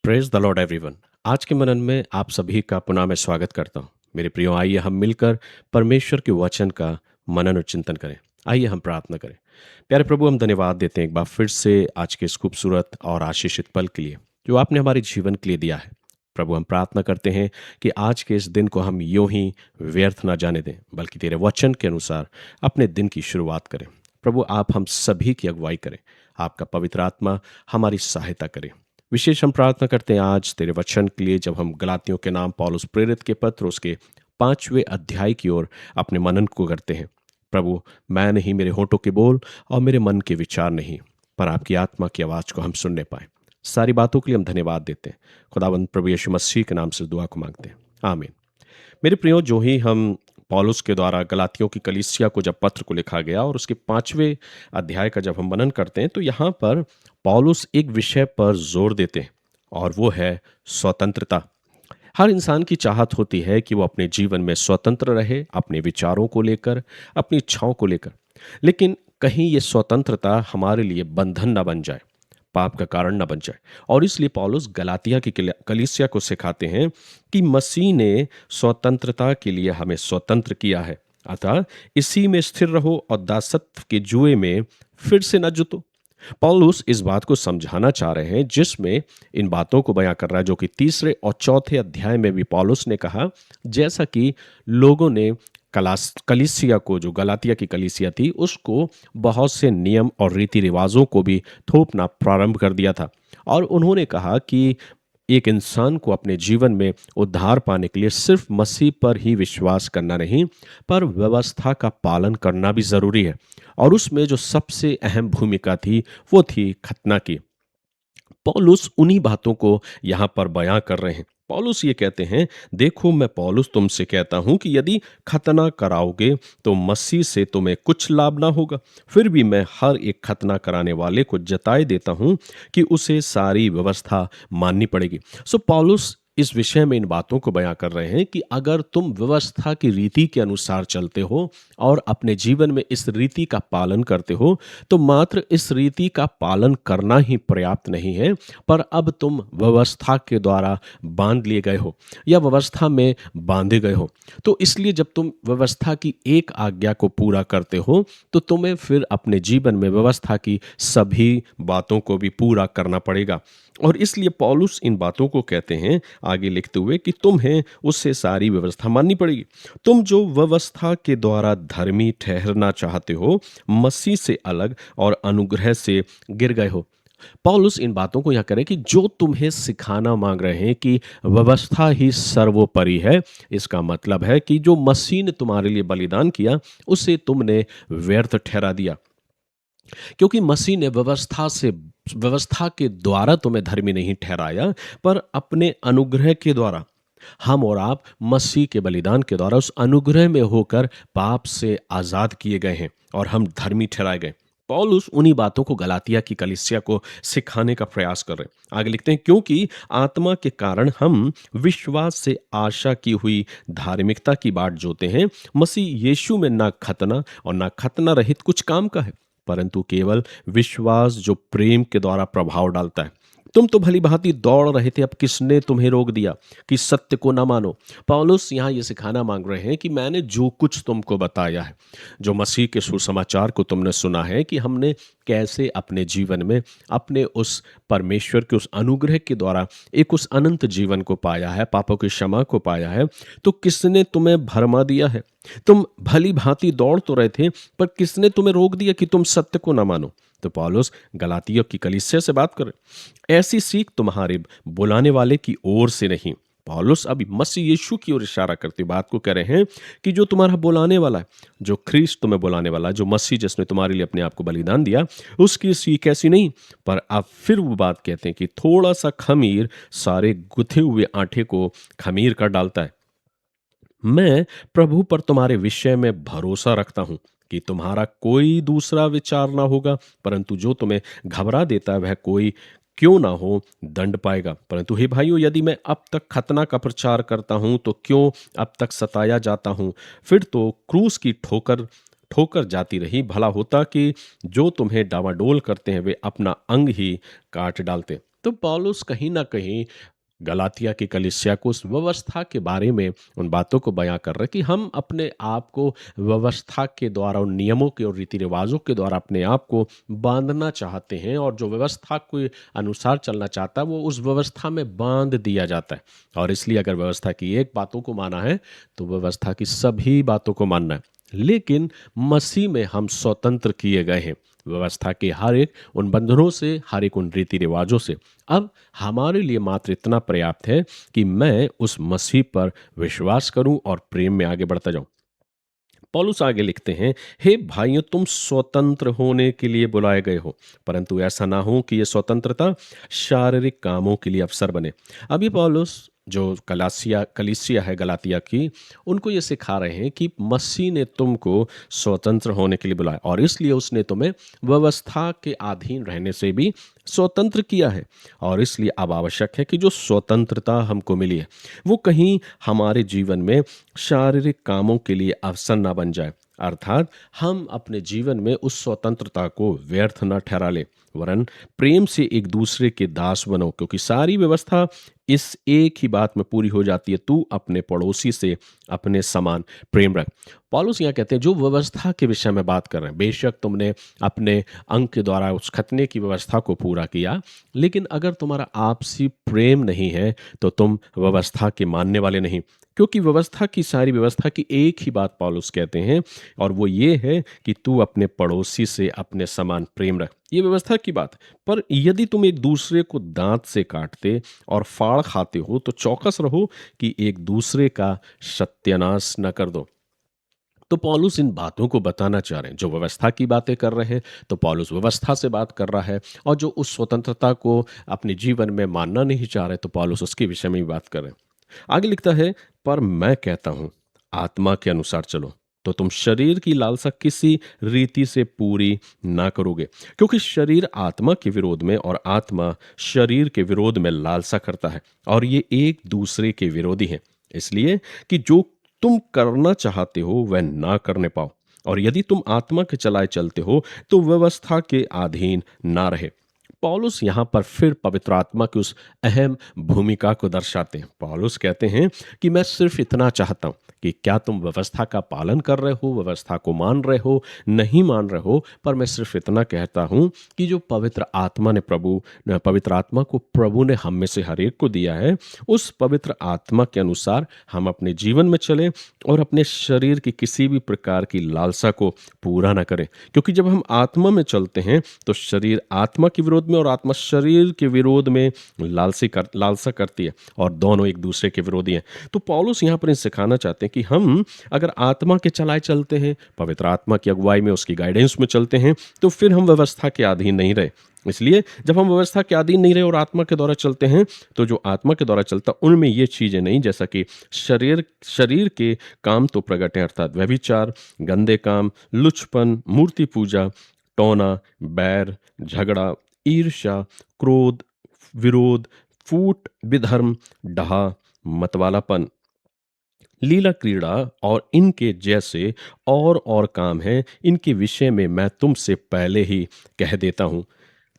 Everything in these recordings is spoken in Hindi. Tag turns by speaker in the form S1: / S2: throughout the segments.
S1: Praise the Lord everyone. आज के मनन में आप सभी का पुनः मैं स्वागत करता हूँ। मेरे प्रियो, आइए हम मिलकर परमेश्वर के वचन का मनन और चिंतन करें। आइए हम प्रार्थना करें। प्यारे प्रभु, हम धन्यवाद देते हैं एक बार फिर से आज के इस खूबसूरत और आशीषित पल के लिए जो आपने हमारे जीवन के लिए दिया है। प्रभु, हम प्रार्थना करते हैं कि आज के इस दिन को हम यूं ही व्यर्थ ना जाने दें, बल्कि तेरे वचन के अनुसार अपने दिन की शुरुआत करें। प्रभु, आप हम सभी की अगुवाई करें। आपका पवित्र आत्मा हमारी सहायता करे। विशेष हम प्रार्थना करते हैं आज तेरे वचन के लिए, जब हम गलातियों के नाम पौलुस प्रेरित के पत्र उसके 5वें अध्याय की ओर अपने मनन को करते हैं। प्रभु, मैं नहीं, मेरे होठों के बोल और मेरे मन के विचार नहीं, पर आपकी आत्मा की आवाज को हम सुनने पाए। सारी बातों के लिए हम धन्यवाद देते हैं। खुदावंद प्रभु यीशु मसीह के नाम से दुआ को मांगते हैं, आमीन। मेरे प्रियो, जो ही हम पौलुस के द्वारा गलातियों की कलीसिया को जब पत्र को लिखा गया और उसके 5वें अध्याय का जब हम मनन करते हैं, तो यहाँ पर पौलुस एक विषय पर जोर देते हैं, और वो है स्वतंत्रता। हर इंसान की चाहत होती है कि वो अपने जीवन में स्वतंत्र रहे, अपने विचारों को लेकर, अपनी इच्छाओं को लेकर। लेकिन कहीं ये स्वतंत्रता हमारे लिए बंधन ना बन जाए, पाप का कारण ना बन जाए। और इसलिए पौलुस गलातिया की कलीसिया को सिखाते हैं कि मसीह ने स्वतंत्रता के लिए हमें स्वतंत्र किया है, अतः इसी में स्थिर रहो और दासत्व के जुए में फिर से न जुतो। पौलुस इस बात को समझाना चाह रहे हैं, जिसमें इन बातों को बयां कर रहा है जो कि 3 और 4 अध्याय में भी पौलुस ने कहा। जैसा कि लोगों ने कलीसिया को, जो गलातिया की कलीसिया थी, उसको बहुत से नियम और रीति रिवाजों को भी थोपना प्रारंभ कर दिया था। और उन्होंने कहा कि एक इंसान को अपने जीवन में उद्धार पाने के लिए सिर्फ मसीह पर ही विश्वास करना नहीं, पर व्यवस्था का पालन करना भी जरूरी है। और उसमें जो सबसे अहम भूमिका थी वो थी खतना की। पौलुस उन्हीं बातों को यहाँ पर बयां कर रहे हैं। पौलुस ये कहते हैं, देखो मैं पौलुस तुमसे कहता हूं कि यदि खतना कराओगे तो मसीह से तुम्हें कुछ लाभ ना होगा। फिर भी मैं हर एक खतना कराने वाले को जताए देता हूं कि उसे सारी व्यवस्था माननी पड़ेगी। सो पौलुस इस विषय में इन बातों को बयां कर रहे हैं कि अगर तुम व्यवस्था की रीति के अनुसार चलते हो और अपने जीवन में इस रीति का पालन करते हो, तो मात्र इस रीति का पालन करना ही पर्याप्त नहीं है, पर अब तुम व्यवस्था के द्वारा बांध लिए गए हो या व्यवस्था में बांधे गए हो। तो इसलिए जब तुम व्यवस्था की एक आज्ञा को पूरा करते हो, तो तुम्हें फिर अपने जीवन में व्यवस्था की सभी बातों को भी पूरा करना पड़ेगा। और इसलिए पौलुस इन बातों को कहते हैं आगे लिखते हुए कि तुम्हें उससे सारी व्यवस्था माननी पड़ेगी। तुम जो व्यवस्था के द्वारा धर्मी ठहरना चाहते हो, मसीह से अलग और अनुग्रह से गिर गए हो। पौलुस इन बातों को यहाँ करें कि जो तुम्हें सिखाना मांग रहे हैं कि व्यवस्था ही सर्वोपरि है, इसका मतलब है कि जो मसीह ने तुम्हारे लिए बलिदान किया उसे तुमने व्यर्थ ठहरा दिया, क्योंकि मसीह ने व्यवस्था के द्वारा तुम्हें धर्मी नहीं ठहराया, पर अपने अनुग्रह के द्वारा। हम और आप मसीह के बलिदान के द्वारा उस अनुग्रह में होकर पाप से आजाद किए गए हैं और हम धर्मी ठहराए गए। पौलुस उन्हीं बातों को गलातिया की कलीसिया को सिखाने का प्रयास कर रहे हैं। आगे लिखते हैं, क्योंकि आत्मा के कारण हम विश्वास से आशा की हुई धार्मिकता की बाट जोते हैं। मसीह यीशु में ना खतना और ना खतना रहित कुछ काम का है, परंतु केवल विश्वास जो प्रेम के द्वारा प्रभाव डालता है। तुम तो भली भांति दौड़ रहे थे, अब किसने तुम्हें रोक दिया कि सत्य को ना मानो। पौलुस यहाँ ये सिखाना मांग रहे हैं कि मैंने जो कुछ तुमको बताया है, जो मसीह के सुसमाचार को तुमने सुना है कि हमने कैसे अपने जीवन में अपने उस परमेश्वर के उस अनुग्रह के द्वारा एक उस अनंत जीवन को पाया है, पापों की क्षमा को पाया है, तो किसने तुम्हें भरमा दिया है? तुम भली भांति दौड़ तो रहे थे, पर किसने तुम्हें रोक दिया कि तुम सत्य को ना मानो? तो पौलुस गलातियों की कलीसिया से बात करे, ऐसी सीख तुम्हारे बुलाने वाले की ओर से नहीं। पौलुस अभी मसीह यीशु की ओर इशारा करते बात को कह रहे हैं कि जो तुम्हारा बुलाने वाला है, जो ख्रीस्त तुम्हें बुलाने वाला है, जो मसीह जिसने तुम्हारे लिए अपने आप को बलिदान दिया, उसकी सीख ऐसी नहीं। पर अब फिर वो बात कहते हैं कि थोड़ा सा खमीर सारे गुथे हुए आटे को खमीर कर डालता है। मैं प्रभु पर तुम्हारे विषय में भरोसा रखता हूं कि तुम्हारा कोई दूसरा विचार ना होगा, परंतु जो तुम्हें घबरा देता है वह कोई क्यों ना हो दंड पाएगा। परंतु हे भाइयों, यदि मैं अब तक खतना का प्रचार करता हूं तो क्यों अब तक सताया जाता हूं? फिर तो क्रूस की ठोकर ठोकर जाती रही। भला होता कि जो तुम्हें डावाडोल करते हैं वे अपना अंग ही काट डालते। तो पौलुस कहीं न कहीं गलातिया की कलीसिया को उस व्यवस्था के बारे में उन बातों को बयां कर रहे हैं कि हम अपने आप को व्यवस्था के द्वारा, उन नियमों के और रीति रिवाजों के द्वारा अपने आप को बांधना चाहते हैं, और जो व्यवस्था के अनुसार चलना चाहता है वो उस व्यवस्था में बांध दिया जाता है। और इसलिए अगर व्यवस्था की एक बातों को माना है तो व्यवस्था की सभी बातों को मानना है। लेकिन मसीह में हम स्वतंत्र किए गए हैं व्यवस्था के हर एक उन बंधनों से, हर एक उन रीति रिवाजों से। अब हमारे लिए मात्र इतना पर्याप्त है कि मैं उस मसीह पर विश्वास करूं और प्रेम में आगे बढ़ता जाऊं। पौलुस आगे लिखते हैं, हे भाइयों, तुम स्वतंत्र होने के लिए बुलाए गए हो, परंतु ऐसा ना हो कि यह स्वतंत्रता शारीरिक कामों के लिए अवसर बने। अभी पौलुस जो कलासिया कलीसिया है गलातिया की, उनको ये सिखा रहे हैं कि मसीह ने तुमको स्वतंत्र होने के लिए बुलाया, और इसलिए उसने तुम्हें व्यवस्था के अधीन रहने से भी स्वतंत्र किया है। और इसलिए अब आवश्यक है कि जो स्वतंत्रता हमको मिली है वो कहीं हमारे जीवन में शारीरिक कामों के लिए अवसर ना बन जाए, अर्थात हम अपने जीवन में उस स्वतंत्रता को व्यर्थ न ठहरा ले, वरन प्रेम से एक दूसरे के दास बनो, क्योंकि सारी व्यवस्था इस एक ही बात में पूरी हो जाती है, तू अपने पड़ोसी से अपने समान प्रेम रख। पौलुस यहाँ कहते हैं जो व्यवस्था के विषय में बात कर रहे हैं, बेशक तुमने अपने अंग के द्वारा उस खतने की व्यवस्था को पूरा किया, लेकिन अगर तुम्हारा आपसी प्रेम नहीं है तो तुम व्यवस्था के मानने वाले नहीं। क्योंकि व्यवस्था की सारी व्यवस्था की एक ही बात पौलुस कहते हैं, और वो ये है कि तू अपने पड़ोसी से अपने समान प्रेम रख। ये व्यवस्था की बात है। पर यदि तुम एक दूसरे को दांत से काटते और फाड़ खाते हो तो चौकस रहो कि एक दूसरे का सत्यानाश न कर दो। तो पौलुस इन बातों को बताना चाह रहे हैं। जो व्यवस्था की बातें कर रहे हैं तो पौलुस व्यवस्था से बात कर रहा है, और जो उस स्वतंत्रता को अपने जीवन में मानना नहीं चाह रहे तो पौलुस उसके विषय में भी बात कर रहे हैं। आगे लिखता है, पर मैं कहता हूं आत्मा के अनुसार चलो, तो तुम शरीर की लालसा किसी रीति से पूरी ना करोगे, क्योंकि शरीर आत्मा के विरोध में और आत्मा शरीर के विरोध में लालसा करता है, और ये एक दूसरे के विरोधी हैं, इसलिए कि जो तुम करना चाहते हो वह ना करने पाओ। और यदि तुम आत्मा के चलाए चलते हो तो व्यवस्था के अधीन ना रहे। पौलुस यहाँ पर फिर पवित्र आत्मा की उस अहम भूमिका को दर्शाते हैं। पौलुस कहते हैं कि मैं सिर्फ इतना चाहता हूँ कि क्या तुम व्यवस्था का पालन कर रहे हो, व्यवस्था को मान रहे हो, नहीं मान रहे हो, पर मैं सिर्फ इतना कहता हूँ कि जो पवित्र आत्मा को प्रभु ने हम में से हर एक को दिया है, उस पवित्र आत्मा के अनुसार हम अपने जीवन में चलें और अपने शरीर की किसी भी प्रकार की लालसा को पूरा ना करें। क्योंकि जब हम आत्मा में चलते हैं तो शरीर आत्मा के विरोध में और आत्मा शरीर के विरोध में लालसा करती है, और दोनों एक दूसरे के विरोधी हैं। तो पौलुस यहाँ पर सिखाना चाहते हैं कि हम अगर आत्मा के चलाए चलते हैं, पवित्र आत्मा की अगुवाई में, उसकी गाइडेंस में चलते हैं, तो फिर हम व्यवस्था के अधीन नहीं रहे। इसलिए जब हम व्यवस्था के अधीन नहीं रहे और आत्मा के द्वारा चलते हैं, तो जो आत्मा के द्वारा चलता उनमें ये चीजें नहीं, जैसा कि शरीर शरीर के काम तो प्रकट है, अर्थात व्यभिचार, गंदे काम, लुचपन, मूर्ति पूजा, टोना, बैर, झगड़ा, ईर्ष्या, क्रोध, विरोध, फूट, विधर्म, डहा, मतवालापन, लीला क्रीड़ा और इनके जैसे और काम हैं। इनके विषय में मैं तुमसे पहले ही कह देता हूँ,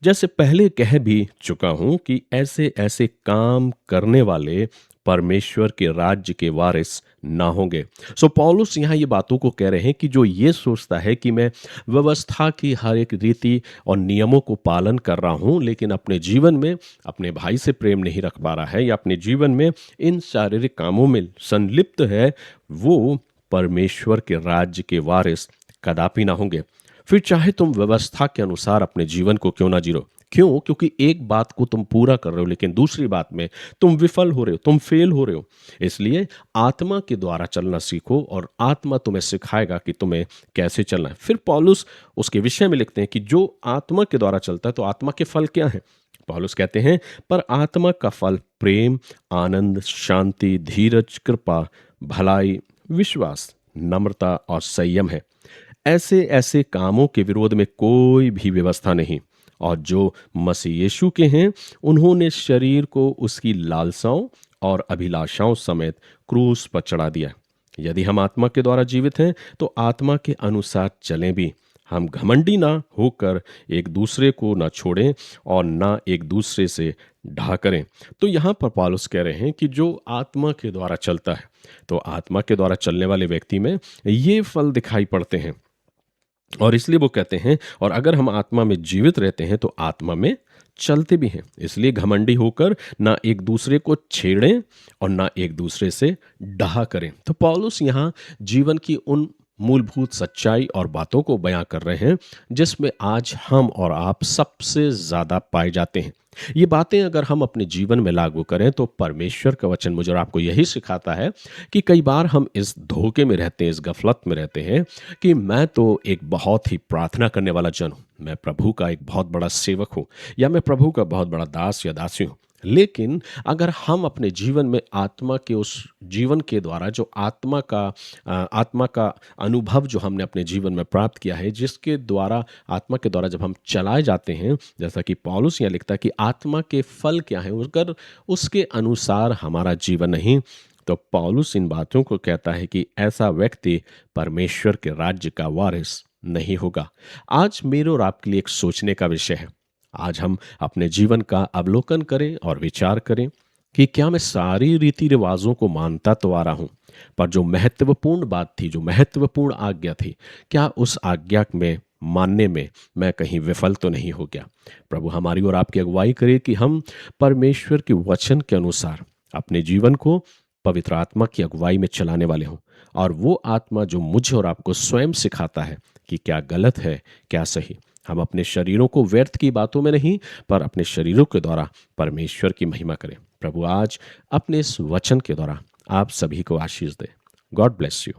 S1: जैसे पहले कह भी चुका हूं कि ऐसे ऐसे काम करने वाले परमेश्वर के राज्य के वारिस ना होंगे। सो पौलुस यहाँ ये बातों को कह रहे हैं कि जो ये सोचता है कि मैं व्यवस्था की हर एक रीति और नियमों को पालन कर रहा हूँ, लेकिन अपने जीवन में अपने भाई से प्रेम नहीं रख पा रहा है, या अपने जीवन में इन शारीरिक कामों में संलिप्त है, वो परमेश्वर के राज्य के वारिस कदापि ना होंगे। फिर चाहे तुम व्यवस्था के अनुसार अपने जीवन को क्यों ना जीरो। क्यों? क्योंकि एक बात को तुम पूरा कर रहे हो लेकिन दूसरी बात में तुम विफल हो रहे हो, तुम फेल हो रहे हो। इसलिए आत्मा के द्वारा चलना सीखो, और आत्मा तुम्हें सिखाएगा कि तुम्हें कैसे चलना है। फिर पौलुस उसके विषय में लिखते हैं कि जो आत्मा के द्वारा चलता है तो आत्मा के फल क्या हैं। पौलुस कहते हैं, पर आत्मा का फल प्रेम, आनंद, शांति, धीरज, कृपा, भलाई, विश्वास, नम्रता और संयम है। ऐसे ऐसे कामों के विरोध में कोई भी व्यवस्था नहीं, और जो मसीह यीशु के हैं उन्होंने शरीर को उसकी लालसाओं और अभिलाषाओं समेत क्रूस पर चढ़ा दिया। यदि हम आत्मा के द्वारा जीवित हैं तो आत्मा के अनुसार चलें भी। हम घमंडी ना होकर एक दूसरे को ना छोड़ें और ना एक दूसरे से ढा करें। तो यहाँ पर पौलुस कह रहे हैं कि जो आत्मा के द्वारा चलता है, तो आत्मा के द्वारा चलने वाले व्यक्ति में ये फल दिखाई पड़ते हैं। और इसलिए वो कहते हैं, और अगर हम आत्मा में जीवित रहते हैं तो आत्मा में चलते भी हैं। इसलिए घमंडी होकर ना एक दूसरे को छेड़ें और ना एक दूसरे से डहा करें। तो पौलुस यहाँ जीवन की उन मूलभूत सच्चाई और बातों को बयां कर रहे हैं जिसमें आज हम और आप सबसे ज्यादा पाए जाते हैं। ये बातें अगर हम अपने जीवन में लागू करें तो परमेश्वर का वचन मुझे और आपको यही सिखाता है कि कई बार हम इस धोखे में रहते हैं, इस गफलत में रहते हैं कि मैं तो एक बहुत ही प्रार्थना करने वाला जन हूँ, मैं प्रभु का एक बहुत बड़ा सेवक हूँ, या मैं प्रभु का बहुत बड़ा दास या दासी हूँ। लेकिन अगर हम अपने जीवन में आत्मा के उस जीवन के द्वारा जो आत्मा का अनुभव जो हमने अपने जीवन में प्राप्त किया है, जिसके द्वारा आत्मा के द्वारा जब हम चलाए जाते हैं, जैसा कि पौलुस यहाँ लिखता है कि आत्मा के फल क्या हैं, अगर उसके अनुसार हमारा जीवन नहीं, तो पौलुस इन बातों को कहता है कि ऐसा व्यक्ति परमेश्वर के राज्य का वारिस नहीं होगा। आज मेरे और आपके लिए एक सोचने का विषय है। आज हम अपने जीवन का अवलोकन करें और विचार करें कि क्या मैं सारी रीति रिवाजों को मानता तो आ रहा हूं, पर जो महत्वपूर्ण बात थी, जो महत्वपूर्ण आज्ञा थी, क्या उस आज्ञा में मानने में मैं कहीं विफल तो नहीं हो गया। प्रभु हमारी और आपकी अगुवाई करे कि हम परमेश्वर के वचन के अनुसार अपने जीवन को पवित्र आत्मा की अगुवाई में चलाने वाले हों, और वो आत्मा जो मुझे और आपको स्वयं सिखाता है कि क्या गलत है क्या सही, हम अपने शरीरों को व्यर्थ की बातों में नहीं, पर अपने शरीरों के द्वारा परमेश्वर की महिमा करें। प्रभु आज अपने इस वचन के द्वारा आप सभी को आशीष दे। God bless you.